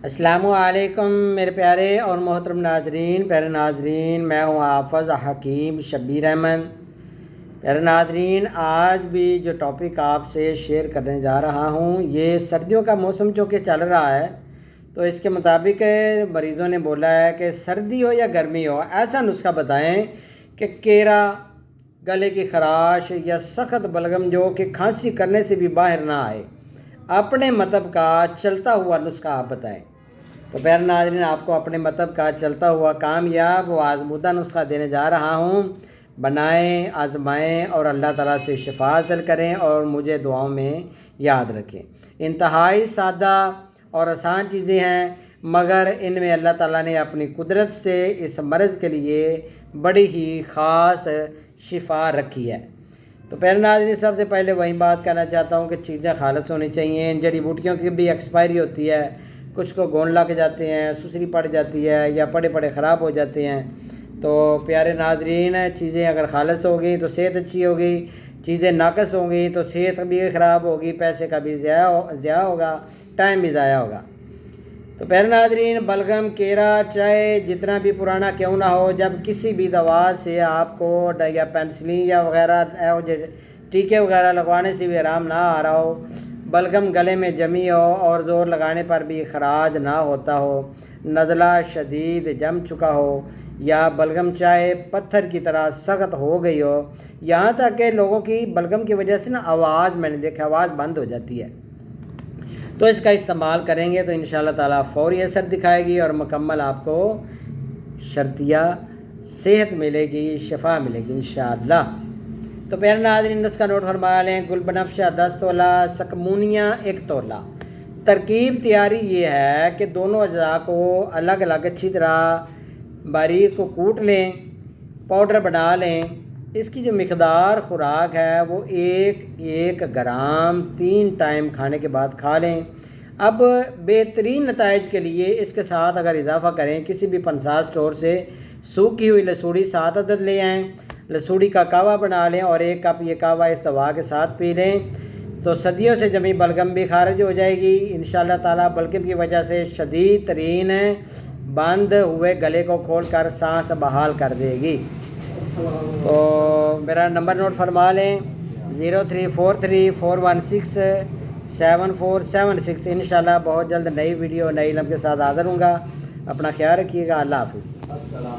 السلام علیکم میرے پیارے اور محترم ناظرین، پیارے ناظرین، میں ہوں حافظ حکیم شبیر احمد۔ پیارے ناظرین، آج بھی جو ٹاپک آپ سے شیئر کرنے جا رہا ہوں، یہ سردیوں کا موسم چونکہ چل رہا ہے تو اس کے مطابق مریضوں نے بولا ہے کہ سردی ہو یا گرمی ہو ایسا نسخہ بتائیں کہ کیرا، گلے کی خراش یا سخت بلغم جو کہ کھانسی کرنے سے بھی باہر نہ آئے، اپنے مطلب کا چلتا ہوا نسخہ آپ بتائیں۔ تو پیارے ناظرین، آپ کو اپنے مطلب کا چلتا ہوا کامیاب و آزمودہ نسخہ دینے جا رہا ہوں۔ بنائیں، آزمائیں اور اللہ تعالیٰ سے شفا حاصل کریں اور مجھے دعاؤں میں یاد رکھیں۔ انتہائی سادہ اور آسان چیزیں ہیں، مگر ان میں اللہ تعالیٰ نے اپنی قدرت سے اس مرض کے لیے بڑی ہی خاص شفا رکھی ہے۔ تو پیارے ناظرین، سب سے پہلے وہی بات کہنا چاہتا ہوں کہ چیزیں خالص ہونی چاہیے۔ جڑی بوٹیوں کی بھی ایکسپائری ہوتی ہے، کچھ کو گون لگ جاتے ہیں، سسری پڑ جاتی ہے یا پڑے خراب ہو جاتے ہیں۔ تو پیارے ناظرین، چیزیں اگر خالص ہوگی تو صحت اچھی ہوگی، چیزیں ناقص ہوں گی تو صحت بھی خراب ہوگی، پیسے کا بھی ضیاع ہوگا، ٹائم بھی ضائع ہوگا۔ تو پیارے ناظرین، بلغم، کیرا چاہے جتنا بھی پرانا کیوں نہ ہو، جب کسی بھی دوا سے آپ کو یا پینسلین یا وغیرہ ٹیکے وغیرہ لگوانے سے بھی آرام نہ آ رہا ہو، بلغم گلے میں جمی ہو اور زور لگانے پر بھی خراج نہ ہوتا ہو، نزلہ شدید جم چکا ہو یا بلغم چاہے پتھر کی طرح سخت ہو گئی ہو، یہاں تک کہ لوگوں کی بلغم کی وجہ سے آواز، میں نے دیکھا آواز بند ہو جاتی ہے، تو اس کا استعمال کریں گے تو انشاءاللہ تعالیٰ فوری اثر دکھائے گی اور مکمل آپ کو شرطیہ صحت ملے گی، شفا ملے گی انشاءاللہ۔ تو پیارے ناظرین، نسخہ نوٹ فرما لیں۔ گل بنفشہ 10 تولہ، سکمونیا 1 تولہ۔ ترکیب تیاری یہ ہے کہ دونوں اجزاء کو الگ الگ اچھی طرح باریک کو کوٹ لیں، پاؤڈر بنا لیں۔ اس کی جو مقدار خوراک ہے وہ 1 گرام 3 ٹائم کھانے کے بعد کھا لیں۔ اب بہترین نتائج کے لیے اس کے ساتھ اگر اضافہ کریں، کسی بھی پنسا سٹور سے سوکھی ہوئی لسوڑی 7 عدد لے آئیں، لسوڑی کا کہوہ بنا لیں اور 1 کپ یہ کہوہ اس دوا کے ساتھ پی لیں، تو صدیوں سے جمی بلغم بھی خارج ہو جائے گی انشاءاللہ تعالیٰ۔ بلغم کی وجہ سے شدید ترین بند ہوئے گلے کو کھول کر سانس بحال کر دے گی۔ تو میرا نمبر نوٹ فرما لیں، 0343416747 انشاءاللہ بہت جلد نئی ویڈیو نئی علم کے ساتھ حاضر ہوں گا۔ اپنا خیال رکھیے گا، اللہ حافظ۔